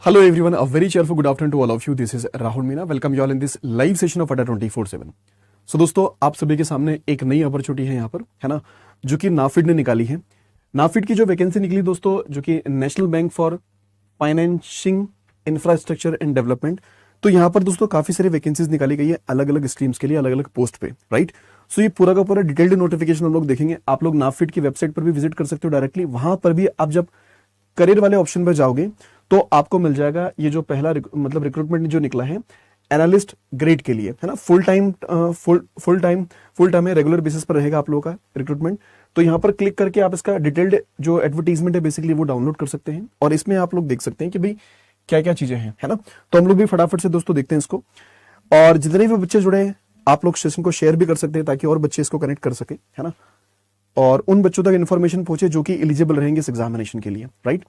Hello everyone, a very cheerful good afternoon to all of you. This is Rahul Meena. Welcome you all in this live session of ADA 24/7. So दोस्तों, आप सभी के सामने एक नई opportunity है यहाँ पर, है ना, जो कि नाफिड ने निकाली है। नाफिड की जो वैकेंसी निकली दोस्तों, जो कि national bank for financing infrastructure and development. तो यहाँ पर दोस्तों काफी सारी वैकेंसीज निकाली गई है अलग अलग स्ट्रीम्स के लिए, अलग अलग पोस्ट पे, राइट। सो ये पूरा का पूरा डिटेल्ड नोटिफिकेशन हम लोग देखेंगे। आप लोग नाफिड की वेबसाइट पर भी विजिट कर सकते हो डायरेक्टली। वहां पर भी आप जब करियर वाले ऑप्शन पर जाओगे तो आपको मिल जाएगा ये जो पहला मतलब रिक्रूटमेंट जो निकला है एनालिस्ट ग्रेड के लिए, है ना। फुल टाइम है, रेगुलर बेसिस पर रहेगा आप लोगों का रिक्रूटमेंट। तो यहाँ पर क्लिक करके आप इसका डिटेल्ड जो एडवर्टीजमेंट है बेसिकली वो डाउनलोड कर सकते हैं और इसमें आप लोग देख सकते हैं कि भाई क्या क्या चीजें हैं, है ना। तो हम लोग भी फटाफट से दोस्तों देखते हैं इसको, और जितने भी बच्चे जुड़े हैं आप लोग सेशन को शेयर भी कर सकते हैं ताकि और बच्चे इसको कनेक्ट कर सके, है ना, और उन बच्चों तक इन्फॉर्मेशन पहुंचे जो कि एलिजिबल रहेंगे इस एग्जामिनेशन के लिए, राइट।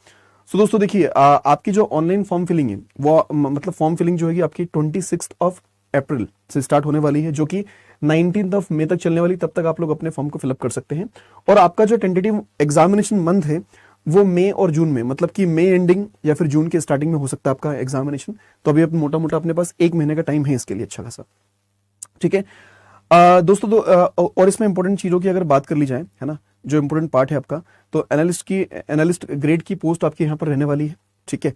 सो दोस्तों देखिए, आपकी जो ऑनलाइन फॉर्म फिलिंग है वो मतलब फॉर्म फिलिंग जो है आपकी 26 अप्रैल से स्टार्ट होने वाली है, जो कि 19 मई तक चलने वाली। तब तक आप लोग अपने फॉर्म को फिलअप कर सकते हैं। और आपका जो टेंटेटिव एग्जामिनेशन मंथ है वो मई और जून में, मतलब कि मई एंडिंग या फिर जून के स्टार्टिंग में हो सकता है आपका एग्जामिनेशन। तो अभी मोटा मोटा अपने पास 1 महीने का टाइम है इसके लिए, अच्छा खासा, ठीक है। दोस्तों और इसमें इंपॉर्टेंट चीजों की अगर बात कर ली जाए, है ना, जो इंपॉर्टेंट पार्ट है आपका, तो एनालिस्ट ग्रेड की पोस्ट आपकी यहाँ पर रहने वाली है, ठीक है।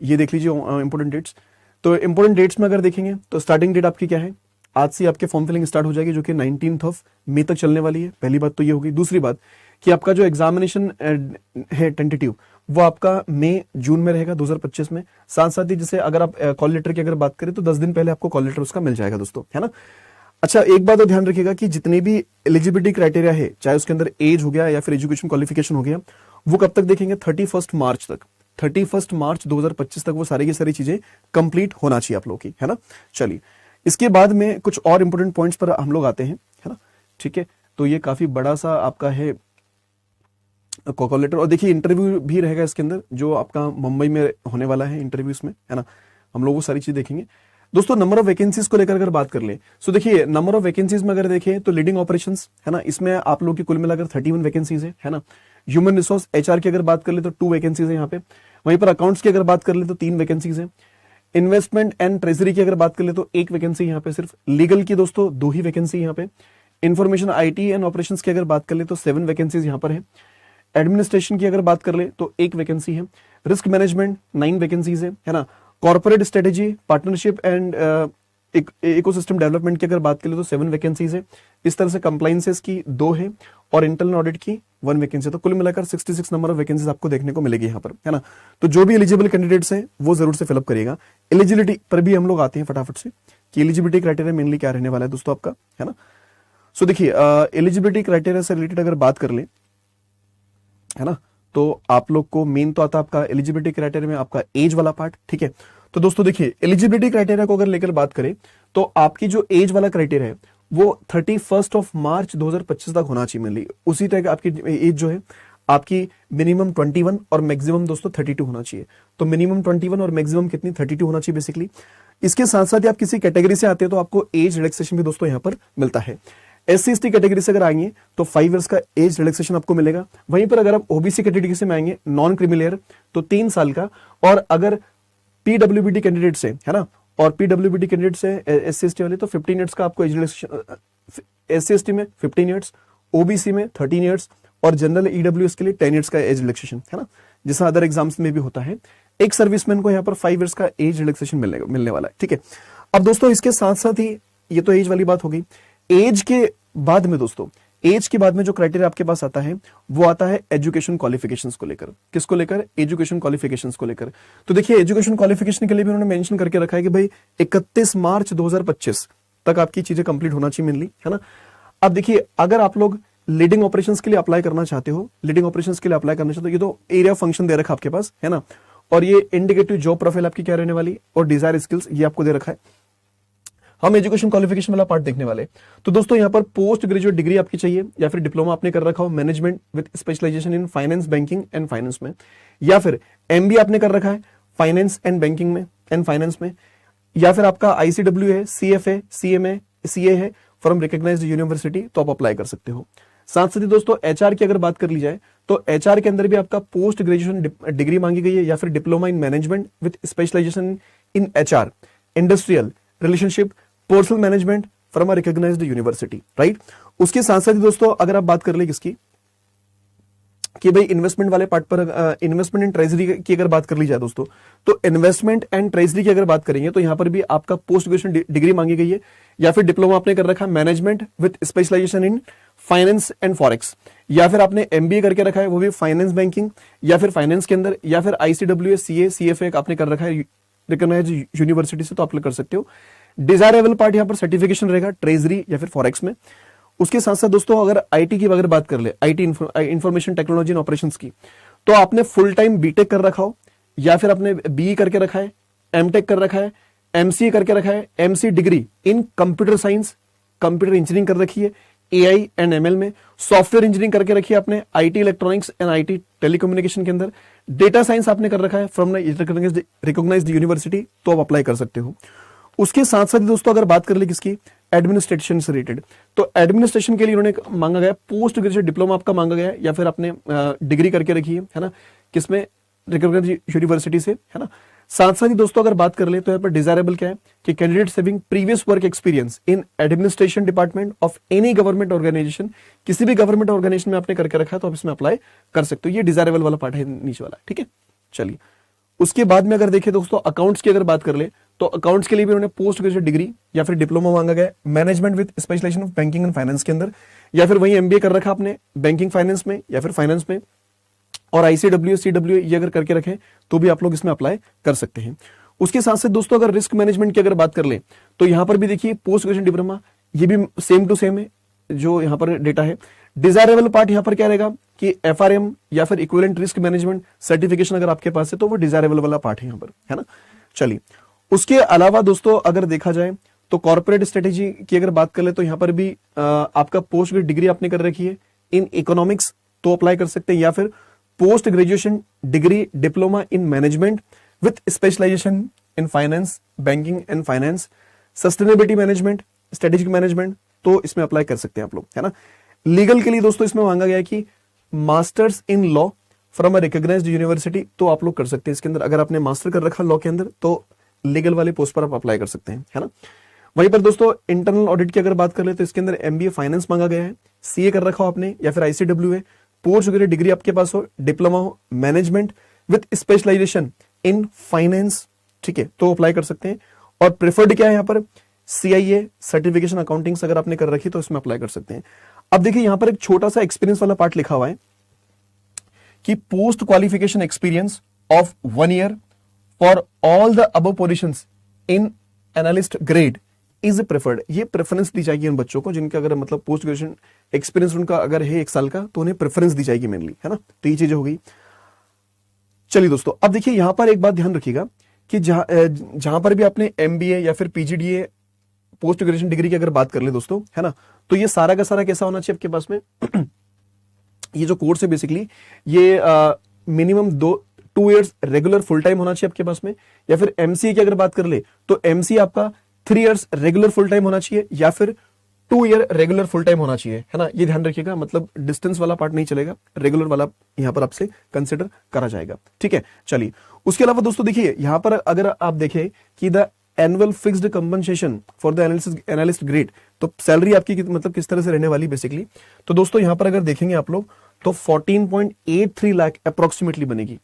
ये देख लीजिए इंपॉर्टेंट डेट्स। तो इंपॉर्टेंट डेट्स में अगर देखेंगे तो स्टार्टिंग डेट आपकी क्या है, आज से आपके फॉर्म फिलिंग स्टार्ट हो जाएगी, जो कि 19 मई तक चलने वाली है। पहली बात तो ये होगी। दूसरी बात कि आपका जो एग्जामिनेशन है टेंटेटिव वो आपका मई जून में रहेगा 2025 में। साथ साथ ही जैसे अगर आप कॉल लेटर की अगर बात करें तो 10 दिन पहले आपको कॉल लेटर उसका मिल जाएगा दोस्तों, है ना। अच्छा, एक बात और ध्यान रखिएगा कि जितने भी एलिजिबिलिटी क्राइटेरिया है, चाहे उसके अंदर एज हो गया या फिर एजुकेशन क्वालिफिकेशन हो गया, वो कब तक देखेंगे, 31 मार्च तक, 31 मार्च 2025 तक वो सारी की सारी चीजें कंप्लीट होना चाहिए आप लोगों की, है ना। चलिए, इसके बाद में कुछ और इंपॉर्टेंट पॉइंट्स पर हम लोग आते हैं, है ना, ठीक है। तो ये काफी बड़ा सा आपका है कॉल लेटर, और देखिए इंटरव्यू भी रहेगा इसके अंदर जो आपका मुंबई में होने वाला है इंटरव्यू इसमें, है ना। हम लोग वो सारी चीज देखेंगे दोस्तों। नंबर ऑफ वैकेंसीज को लेकर अगर बात कर ले, सो देखिए नंबर ऑफ वैकेंसीज में अगर देखें तो लीडिंग ऑपरेशंस, है ना, इसमें आप लोग की कुल मिलाकर 31 वैकेंसीज है ना। ह्यूमन रिसोर्स एचआर की अगर बात कर ले तो 2 वैकेंसीज है यहाँ पे। वहीं पर अकाउंट्स की अगर बात कर ले तो 3 वैकेंसीज है। इन्वेस्टमेंट एंड ट्रेजरी की अगर बात कर ले तो 1 वैकेंसी यहाँ पे सिर्फ। लीगल की दोस्तों 2 ही वैकेंसी यहाँ पे। इन्फॉर्मेशन आईटी एंड ऑपरेशन की अगर बात कर ले तो 7 वैकेंसीज यहाँ पर है। एडमिनिस्ट्रेशन की अगर बात कर ले तो 1 वैकेंसी है। रिस्क मैनेजमेंट 9 वैकेंसीज है ना। Corporate strategy, partnership and ecosystem development की अगर बात करें तो 7 वैकेंसीज है। इस तरह से कंप्लायंसेस की 2 है और इंटरनल ऑडिट की 1 वैकेंसी। तो कुल मिलाकर 66 नंबर ऑफ वैकेंसीज आपको देखने को मिलेगी यहाँ पर, है ना। तो जो भी एलिजिबल कैंडिडेट्स हैं वो जरूर से फिलअप करिएगा। एलिजिबिलिटी पर भी हम लोग आते हैं फटाफट से कि एलिजिबिलिटी क्राइटेरिया मेनली क्या रहने वाला है दोस्तों आपका, है ना। सो देखिए, एलिजिबिलिटी क्राइटेरिया से रिलेटेड अगर बात कर ले, है ना, तो आप लोग को मेन तो आता है आपका एलिजिबिलिटी क्राइटेरिया में आपका एज वाला पार्ट, ठीक है। तो दोस्तों देखिए, एलिजिबिलिटी क्राइटेरिया को अगर लेकर बात करें तो आपकी जो एज वाला क्राइटेरिया है वो 31 मार्च 2025 तक होना चाहिए मेनली। उसी तरह आपकी एज जो है आपकी मिनिमम 21 और मैक्सिमम दोस्तों 32 होना चाहिए। तो मिनिमम 21 और मैक्सिमम कितनी, 32 होना चाहिए बेसिकली। इसके साथ साथ ही आप किसी कैटेगरी से आते हैं तो आपको एज रिलैक्सेशन भी दोस्तों यहाँ पर मिलता है। SC/ST कैटेगरी से अगर आएंगे तो 5 इयर्स का एज रिलैक्सेशन आपको मिलेगा। वहीं पर अगर आप ओबीसी कैटेगरी से आएंगे, नॉन क्रिमिलेयर, तो 3 साल का। और अगर पीडब्ल्यूबीडी कैंडिडेट से, है ना, और पीडब्ल्यूबीडी कैंडिडेट से SC/ST वाले तो 15 इयर्स का आपको एज रिलैक्सेशन। SC/ST में 15 इयर्स, ओबीसी में 13 इयर्स और जनरल ईडब्ल्यूएस के लिए 10 इयर्स का एज रिलैक्सेशन, है ना, जैसा अदर एग्जाम्स में भी होता है। एक सर्विसमैन को यहाँ पर 5 इयर्स का एज रिलैक्सेशन मिलने वाला है, ठीक है। अब दोस्तों इसके साथ साथ ही ये तो एज वाली बात हो गई। एज के बाद में दोस्तों, एज के बाद में जो क्राइटेरिया आपके पास आता है वो आता है एजुकेशन क्वालिफिकेशंस को लेकर। किसको लेकर, एजुकेशन क्वालिफिकेशंस को लेकर। तो देखिए एजुकेशन क्वालिफिकेशन के लिए भी उन्होंने मेंशन करके रखा है कि भाई 31 मार्च 2025 तक आपकी चीजें कंप्लीट होना चाहिए मेनली, है ना। अब देखिए, अगर आप लोग लीडिंग ऑपरेशंस के लिए अप्लाई करना चाहते हो, लीडिंग ऑपरेशंस के लिए अप्लाई करना चाहते हो, ये तो एरिया फंक्शन दे रखा आपके पास, है ना। और ये इंडिकेटिव जॉब प्रोफाइल आपकी क्या रहने वाली और डिजायर स्किल्स ये आपको दे रखा है। हम एजुकेशन क्वालिफिकेशन वाला पार्ट देखने वाले। तो दोस्तों यहाँ पर पोस्ट ग्रेजुएट डिग्री आपकी चाहिए या फिर डिप्लोमा आपने कर रखा हो management with specialisation in finance, banking and finance में, या फिर MBA आपने कर रखा है फाइनेंस एंड बैंकिंग में एंड फाइनेंस में, या फिर आपका ICW है, CFA, CMA, CA है फ्रॉम रिकॉग्नाइज्ड यूनिवर्सिटी, तो आप अप्लाई कर सकते हो। साथ साथ ही दोस्तों एचआर की अगर बात कर ली जाए तो एचआर के अंदर भी आपका पोस्ट ग्रेजुएशन डिग्री मांगी गई है या फिर diploma in management with specialisation in HR, industrial relationship, personal management from a recognised university, right. उसके साथ साथ ही दोस्तों अगर आप बात कर ले किसकी कि भाई इन्वेस्टमेंट वाले पार्ट पर, इन्वेस्टमेंट एंड ट्रेजरी की अगर बात कर ली जाए दोस्तों, तो इन्वेस्टमेंट एंड ट्रेजरी की अगर बात करेंगे तो यहां पर भी आपका पोस्ट ग्रेजुएशन डिग्री मांगी गई है या फिर डिप्लोमा आपने कर रखा है management with specialisation in finance and forex, या फिर आपने एमबीए करके रखा है वो भी फाइनेंस बैंकिंग या फिर फाइनेंस के अंदर, या फिर आईसीडब्ल्यू सीए सीएफए आपने कर रखा है रिकॉग्नाइज्ड यूनिवर्सिटी से, तो आप कर सकते हो। डिजायरेबल पार्ट यहां पर सर्टिफिकेशन रहेगा ट्रेजरी या फिर फॉरेक्स में। उसके साथ साथ दोस्तों अगर आईटी की अगर बात कर ले, IT information technology and operations की, तो आपने फुल टाइम बीटेक कर रखा हो या फिर आपने बीई करके रखा है, एमटेक कर रखा है, एमसीए करके रखा है, MC degree in computer science, computer engineering कर रखी है, एआई एंड एमएल में, सॉफ्टवेयर इंजीनियरिंग करके रखी है आपने IT electronics and IT telecommunication के अंदर, डेटा साइंस आपने कर रखा है फ्रॉम रिकॉग्नाइज्ड यूनिवर्सिटी, तो आप अप्लाई कर सकते हो। उसके साथ साथ दोस्तों अगर बात कर ले किसकी, एडमिनिस्ट्रेशन से रिलेटेड, तो एडमिनिस्ट्रेशन के लिए उन्होंने मांगा गया पोस्ट ग्रेजुएट डिप्लोमा आपका मांगा गया या फिर आपने डिग्री करके रखी है ना, किसमें रिकॉग्नाइज्ड यूनिवर्सिटी से, है ना। साथ साथ ही दोस्तों अगर बात कर ले तो यहाँ पर डिजायरेबल क्या है कि candidate having previous work experience in administration department of any government organisation, किसी भी गवर्नमेंट ऑर्गेनाइजेशन में आपने करके रखा है तो आप इसमें अप्लाई कर सकते हो। ये डिजायरेबल वाला पार्ट है नीचे वाला, ठीक है। चलिए उसके बाद में अगर देखें दोस्तों अकाउंट्स की अगर बात कर ले तो अकाउंट्स के लिए भी उन्होंने पोस्ट ग्रेजुएट डिग्री या फिर डिप्लोमा मांगा गया management with specialisation of banking and finance के अंदर, या फिर वही एमबीए कर रखा आपने बैंकिंग फाइनेंस में या फिर फाइनेंस में, और आईसीडब्ल्यू सीडब्ल्यू ये अगर करके रखें तो भी आप लोग इसमें अप्लाई कर सकते हैं। उसके साथ साथ दोस्तों अगर रिस्क मैनेजमेंट की अगर बात कर ले तो यहां पर भी देखिए पोस्ट ग्रेजुएशन डिप्लोमा, ये भी सेम टू सेम है जो यहां पर डेटा है। डिजायरेबल पार्ट यहां पर क्या रहेगा कि एफआरएम या फिर इक्विवेलेंट रिस्क मैनेजमेंट सर्टिफिकेशन अगर आपके पास है तो वो डिजायरेबल वाला पार्ट है यहां पर, है ना। चलिए उसके अलावा दोस्तों अगर देखा जाए तो कॉर्पोरेट स्ट्रेटेजी की अगर बात कर ले तो यहां पर भी आपका पोस्ट ग्रेजुएट डिग्री आपने कर रखी है इन इकोनॉमिक्स तो अप्लाई कर सकते हैं, या फिर post graduation degree diploma in management with specialisation in finance, banking and finance, sustainability management, strategic management, तो इसमें अप्लाई कर सकते हैं आप लोग, है ना। लीगल के लिए दोस्तों इसमें मांगा गया है कि masters in law from a recognised university, तो आप लोग कर सकते हैं इसके अंदर। अगर आपने मास्टर कर रखा लॉ के अंदर तो लीगल वाले पोस्ट पर आप अप्लाई कर सकते हैं, है ना। वहीं पर दोस्तों इंटरनल ऑडिट की अगर बात कर ले तो इसके अंदर एमबीए फाइनेंस मांगा गया है, सीए कर रखा हो आपने या फिर आईसीडब्ल्यू है, पोस्ट ग्रेजुएट डिग्री आपके पास हो, डिप्लोमा हो management with specialisation in finance, ठीक है, तो अप्लाई कर सकते हैं। और प्रेफर्ड क्या है यहाँ पर, सीआईए सर्टिफिकेशन अकाउंटिंग अगर आपने कर रखी तो इसमें अप्लाई कर सकते हैं। अब देखिए यहां पर एक छोटा सा एक्सपीरियंस वाला पार्ट लिखा हुआ है कि post qualification experience of 1 year for all the above positions in analyst grade is preferred. ये प्रेफरेंस दी जाएगी उन बच्चों को जिनका अगर मतलब पोस्ट ग्रेजुएशन एक्सपीरियंस उनका अगर है 1 साल का तो उन्हें प्रेफरेंस दी जाएगी मेनली, है ना। तो ये चीजें हो गई। चलिए दोस्तों अब देखिए यहां पर एक बात ध्यान रखिएगा कि जहां पर भी आपने एमबीए या फिर पीजीडीए पोस्ट ग्रेजुएशन डिग्री की अगर बात कर ले दोस्तों, है ना, तो ये सारा का सारा कैसा होना चाहिए आपके पास में ये जो कोर्स है बेसिकली ये minimum 2 years regular full time होना चाहिए आपके पास में, या फिर एमसीए की अगर बात कर ले तो एमसीए आपका 3 इयर्स रेगुलर फुल टाइम होना चाहिए या फिर 2 ईयर रेगुलर फुल टाइम होना चाहिए, है ना। ये ध्यान रखिएगा, मतलब डिस्टेंस वाला पार्ट नहीं चलेगा, रेगुलर वाला यहां पर आपसे कंसिडर करा जाएगा, ठीक है। चलिए उसके अलावा दोस्तों देखिए यहां पर अगर आप देखें कि the annual fixed compensation for the analyst grade, तो सैलरी आपकी मतलब किस तरह से रहने वाली बेसिकली, तो दोस्तों यहां पर अगर देखेंगे आप लोग तो 14.83 लाख अप्रोक्सीमेटली बनेगी,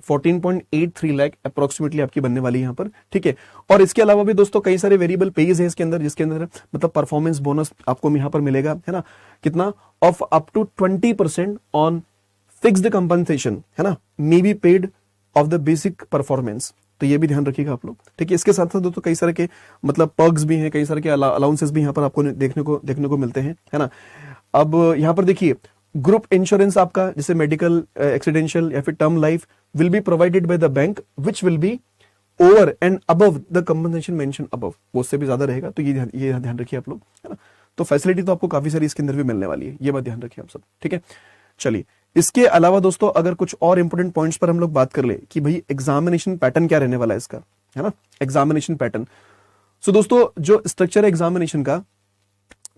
14.83 लाख अप्रोक्सीमेटली आपकी बनने वाली यहां पर, ठीक है। और इसके अलावा भी दोस्तों कई सारे वेरिएबल पेज है इसके अंदर जिसके अंदर मतलब परफॉर्मेंस बोनस आपको यहां पर मिलेगा, है ना, कितना of up to 20% on fixed compensation, है ना, may be paid of the basic performance, तो ये भी ध्यान रखिएगा आप लोग, ठीक है। इसके साथ साथ दोस्तों कई सारे के मतलब पर्क्स भी हैं, कई सारे के अलाउंसेस भी यहाँ पर आपको देखने को मिलते हैं, है ना। अब यहाँ पर देखिए ग्रुप इंश्योरेंस आपका जैसे मेडिकल एक्सीडेंशियल या फिर term life will be provided by the bank which will be over and above the compensation mention above, वो उससे भी ज्यादा रहेगा, तो ये ध्यान रखिए आप लोग, है ना। तो फैसिलिटी तो आपको काफी सारी इसके अंदर भी मिलने वाली है, ये बात ध्यान रखिए आप सब, ठीक है। चलिए इसके अलावा दोस्तों अगर कुछ और इंपोर्टेंट पॉइंट्स पर हम लोग बात कर ले कि भाई एग्जामिनेशन पैटर्न क्या रहने वाला है इसका, है ना, एग्जामिनेशन पैटर्न। सो दोस्तों जो स्ट्रक्चर है एग्जामिनेशन का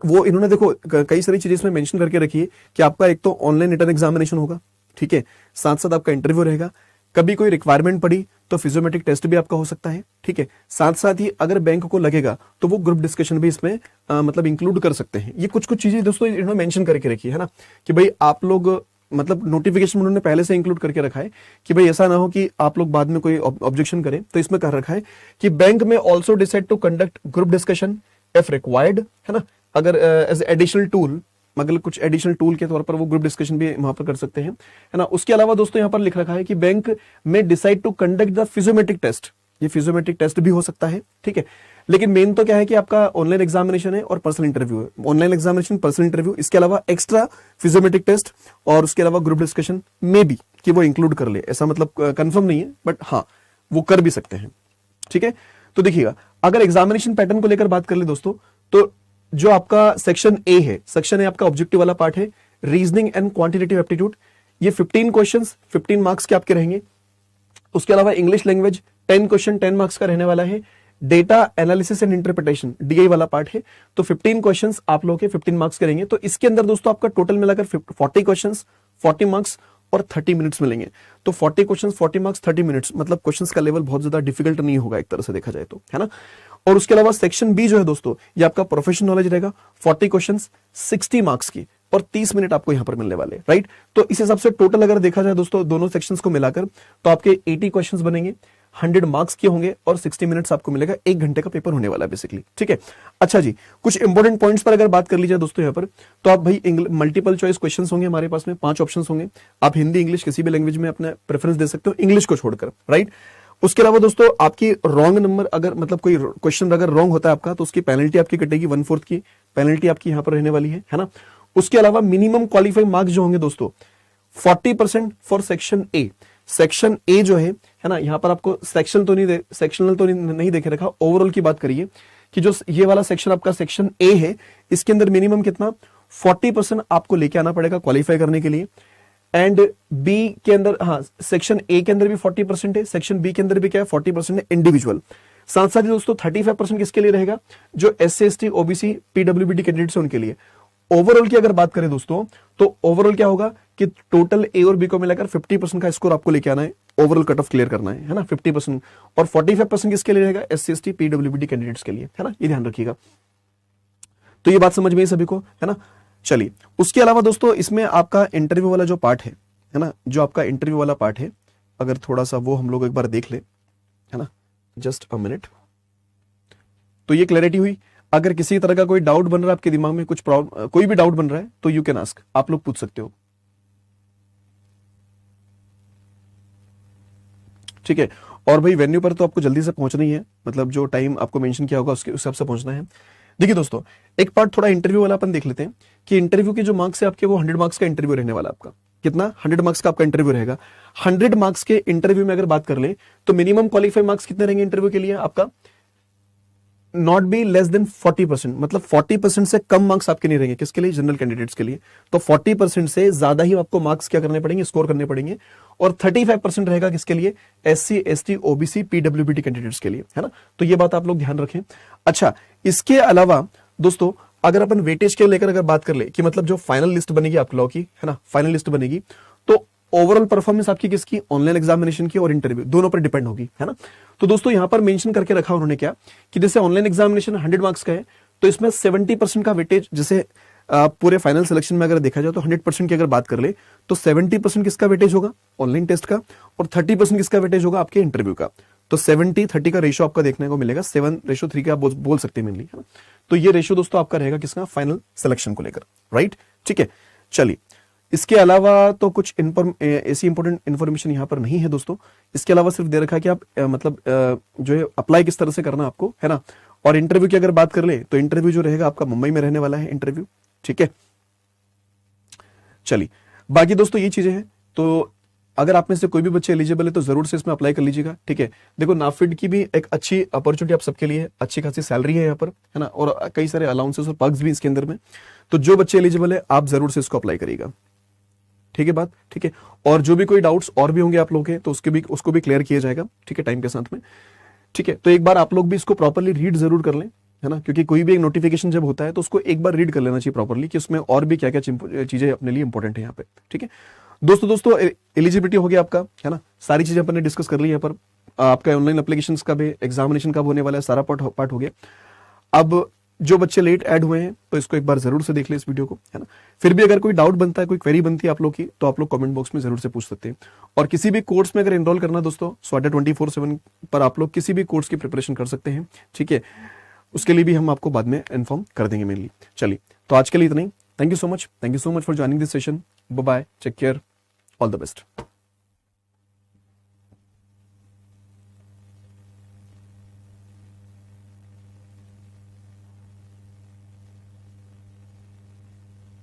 वो इन्होंने देखो कई सारी चीजें इसमें मेंशन करके रखी है कि आपका एक तो ऑनलाइन रिटर्न एग्जामिनेशन होगा, ठीक है, साथ साथ आपका इंटरव्यू रहेगा, कभी कोई रिक्वायरमेंट पड़ी तो फिजियोमेट्रिक टेस्ट भी आपका हो सकता है, ठीक है, साथ साथ ही अगर बैंक को लगेगा तो वो ग्रुप डिस्कशन भी इसमें मतलब इंक्लूड कर सकते हैं। ये कुछ कुछ चीजें दोस्तों इन्होंने मेंशन करके रखी है ना, कि भाई आप लोग मतलब नोटिफिकेशन उन्होंने पहले से इंक्लूड करके रखा है कि भाई ऐसा ना हो कि आप लोग बाद में कोई ऑब्जेक्शन करें, तो इसमें कर रखा है कि बैंक में also decide to conduct group discussion if required, है ना, अगर एज एडिशनल टूल, मतलब कुछ एडिशनल टूल के तौर पर वो ग्रुप डिस्कशन भी वहां पर कर सकते हैं, है ना। उसके अलावा दोस्तों यहां पर लिख रखा है कि बैंक में decide to conduct the psychometric test, ये फिजियोमेट्रिक टेस्ट भी हो सकता है, ठीक है, लेकिन मेन तो क्या है कि आपका ऑनलाइन एग्जामिनेशन है और पर्सनल इंटरव्यू है, ऑनलाइन एग्जामिनेशन, पर्सनल इंटरव्यू, इसके अलावा एक्स्ट्रा फिजियोमेट्रिक टेस्ट और उसके अलावा ग्रुप डिस्कशन में भी कि वो इंक्लूड कर ले, ऐसा मतलब कंफर्म नहीं है, बट हाँ वो कर भी सकते हैं, ठीक है। तो देखिएगा अगर एग्जामिनेशन पैटर्न को लेकर बात कर ले दोस्तों, तो जो आपका सेक्शन ए है, सेक्शन ए आपका ऑब्जेक्टिव वाला पार्ट है, रीजनिंग एंड क्वांटिटेटिव एप्टीट्यूड, ये 15 क्वेश्चंस 15 मार्क्स के आपके रहेंगे। उसके अलावा इंग्लिश लैंग्वेज 10 क्वेश्चन 10 मार्क्स का रहने वाला है। Data analysis and interpretation DI वाला पार्ट है, तो 15 क्वेश्चंस आप लोग के 15 मार्क्स करेंगे। तो इसके अंदर दोस्तों आपका टोटल मिलाकर 40 क्वेश्चंस 40 मार्क्स और 30 मिनट्स मिलेंगे। तो 40 क्वेश्चंस 40 मार्क्स 30 मिनट्स, मतलब क्वेश्चंस का लेवल बहुत ज्यादा डिफिकल्ट नहीं होगा एक तरह से देखा जाए तो, है ना। और उसके अलावा सेक्शन बी जो है दोस्तों, ये आपका प्रोफेशनल नॉलेज रहेगा, 40 क्वेश्चंस 60 मार्क्स की और 30 मिनट आपको यहां पर मिलने वाले, राइट। तो इस हिसाब से टोटल अगर देखा जाए दोस्तों दोनों सेक्शंस को मिलाकर, तो आपके 80 क्वेश्चंस बनेंगे, 100 मार्क्स के होंगे और 60 मिनट्स आपको मिलेगा, 1 घंटे का पेपर होने वाला है बेसिकली, ठीक है। अच्छा जी, कुछ इंपॉर्टेंट पॉइंट्स पर अगर बात कर लीजिए दोस्तों यहाँ पर, तो आप भाई मल्टीपल चॉइस क्वेश्चंस होंगे हमारे पास में, 5 ऑप्शंस होंगे, आप हिंदी इंग्लिश किसी भी लैंग्वेज में अपना प्रेफरेंस दे सकते हो, इंग्लिश को छोड़कर, राइट। उसके अलावा दोस्तों आपकी रॉन्ग नंबर, अगर मतलब कोई क्वेश्चन अगर रॉन्ग होता है आपका, तो उसकी पेनल्टी आपकी कटेगी, 1/4 की पेनल्टी आपकी यहां पर रहने वाली है ना। उसके अलावा मिनिमम क्वालिफाइंग मार्क्स जो होंगे दोस्तों 40% for section A. Section A जो है ना, यहां पर आपको सेक्शनल तो नहीं देखे रखा, ओवरऑल की बात करिए कि जो ये वाला सेक्शन आपका सेक्शन ए है, इसके अंदर मिनिमम कितना 40% आपको लेके आना पड़ेगा क्वालिफाई करने के लिए। एंड बी के अंदर, हाँ, सेक्शन ए के अंदर भी 40% है, सेक्शन बी के अंदर भी क्या है 40% है इंडिविजुअल। साथ साथ ही दोस्तों 35% किसके लिए रहेगा, जो SC ST OBC PWBD candidates हैं उनके लिए। ओवरऑल की अगर बात करें दोस्तों, तो ओवरऑल क्या होगा कि टोटल ए और बी को मिलाकर 50% का स्कोर आपको लेके आना है, ओवरऑल कट ऑफ क्लियर करना है ना, 50%। और 45% किसके लिए रहेगा, SC ST PWBD कैंडिडेट्स के लिए, है ना, ये ध्यान रखिएगा। तो ये बात समझ में सभी को, है ना। चलिए, उसके अलावा दोस्तों इसमें आपका इंटरव्यू वाला जो पार्ट है ना, जो आपका इंटरव्यू वाला पार्ट है, अगर थोड़ा सा वो हम लोग एक बार देख ले, है ना, जस्ट अ मिनट। तो ये क्लैरिटी हुई। अगर किसी तरह का कोई डाउट बन रहा है आपके दिमाग में, कुछ प्रॉब्लम, कोई भी डाउट बन रहा है, तो यू कैन आस्क, आप लोग पूछ सकते हो, ठीक है। और भाई वेन्यू पर तो आपको जल्दी से पहुंचना ही है, मतलब जो टाइम आपको मेंशन किया होगा उसके हिसाब से पहुंचना है। देखिए दोस्तों, एक पार्ट थोड़ा इंटरव्यू वाला अपन देख लेते हैं कि इंटरव्यू के जो मार्क्स है आपके, वो 100 मार्क्स का इंटरव्यू रहने वाला आपका। कितना, 100 मार्क्स का आपका इंटरव्यू रहेगा। 100 मार्क्स के इंटरव्यू में अगर बात कर ले, तो मिनिमम क्वालिफाई मार्क्स कितने रहेंगे इंटरव्यू के लिए आपका, नॉट बी लेस देन 40%, मतलब 40% से कम मार्क्स आपके नहीं रहेंगे, किसके लिए, जनरल कैंडिडेट्स के लिए। तो 40% से ज्यादा ही आपको मार्क्स क्या करने पड़ेंगे, स्कोर करने पड़ेंगे। और 35% रहेगा किसके लिए, SC ST OBC PWBD candidates के लिए, है ना। तो ये बात आप लोग ध्यान रखें। अच्छा, इसके अलावा दोस्तों अगर अपन वेटेज के लेकर अगर बात कर ले कि मतलब जो फाइनल लिस्ट बनेगी आप लोगों की, है ना, फाइनल लिस्ट बनेगी, तो ओवरऑल परफॉर्मेंस आपकी किसकी, ऑनलाइन एग्जामिनेशन की और इंटरव्यू दोनों पर डिपेंड होगी, है ना। तो दोस्तों यहां पर मेंशन करके रखा उन्होंने क्या कि जैसे ऑनलाइन एग्जामिनेशन 100 मार्क्स का है, तो इसमें 70% का वेटेज, जैसे पूरे फाइनल सिलेक्शन में अगर देखा जाए तो 100% की अगर बात कर ले, तो 70% किसका वेटेज होगा, ऑनलाइन टेस्ट का, और 30% किसका वेटेज होगा, आपके इंटरव्यू का। तो 70-30 का रेशियो आपका देखने को मिलेगा, 7:3 का आप बोल सकते हैं मेनली, है ना। तो ये रेशियो दोस्तों आपका रहेगा किसका, फाइनल सिलेक्शन को लेकर, राइट, ठीक है। चलिए, इसके अलावा तो कुछ ऐसी इंपॉर्टेंट इन्फॉर्मेशन यहां पर नहीं है दोस्तों। इसके अलावा सिर्फ दे रखा है कि आप मतलब जो है अप्लाई किस तरह से करना आपको, है ना। और इंटरव्यू की अगर बात कर ले, तो इंटरव्यू जो रहेगा आपका मुंबई में रहने वाला है इंटरव्यू, ठीक है। चलिए, बाकी दोस्तों ये चीजें हैं। तो अगर आप में से कोई भी बच्चे एलिजिबल है तो जरूर से इसमें अप्लाई कर लीजिएगा, ठीक है। देखो, नाफिड की भी एक अच्छी अपॉर्चुनिटी आप सबके लिए है, अच्छी खासी सैलरी है यहाँ पर, है ना, और कई सारे अलाउंसेस और पर्क्स भी इसके अंदर में। तो जो बच्चे एलिजिबल है आप जरूर से इसको अप्लाई करिएगा, ठीक है बात, ठीक है। और जो भी कोई डाउट्स और भी होंगे आप लोग के, तो उसको भी क्लियर किया जाएगा, ठीक है, टाइम के साथ में, ठीक है। तो एक बार आप लोग भी इसको प्रॉपरली रीड जरूर कर लें, है ना, क्योंकि कोई भी एक नोटिफिकेशन जब होता है तो उसको एक बार रीड कर लेना चाहिए प्रॉपरली कि उसमें और भी क्या क्या चीजें अपने लिए इंपॉर्टेंट है यहाँ पे। ठीक है दोस्तों एलिजिबिलिटी हो गया आपका, है ना, सारी चीजें अपन ने डिस्कस कर ली यहाँ पर। आपका ऑनलाइन एप्लीकेशन का भी एग्जामिनेशन कब होने वाला है, सारा पार्ट हो गया। अब जो बच्चे लेट ऐड हुए हैं तो इसको एक बार जरूर से देख ले इस वीडियो को, है ना। फिर भी अगर कोई डाउट बनता है, कोई क्वेरी बनती है आप लोग की, तो आप लोग कमेंट बॉक्स में जरूर से पूछ सकते हैं। और किसी भी कोर्स में अगर एनरोल करना दोस्तों, स्वाटा 24/7 पर आप लोग किसी भी कोर्स की प्रिपरेशन कर सकते हैं। ठीक है, उसके लिए भी हम आपको बाद में इन्फॉर्म कर देंगे मेनली। चलिए, तो आज के लिए इतना ही। Thank you so much for joining this session. Bye bye, take care, all the best.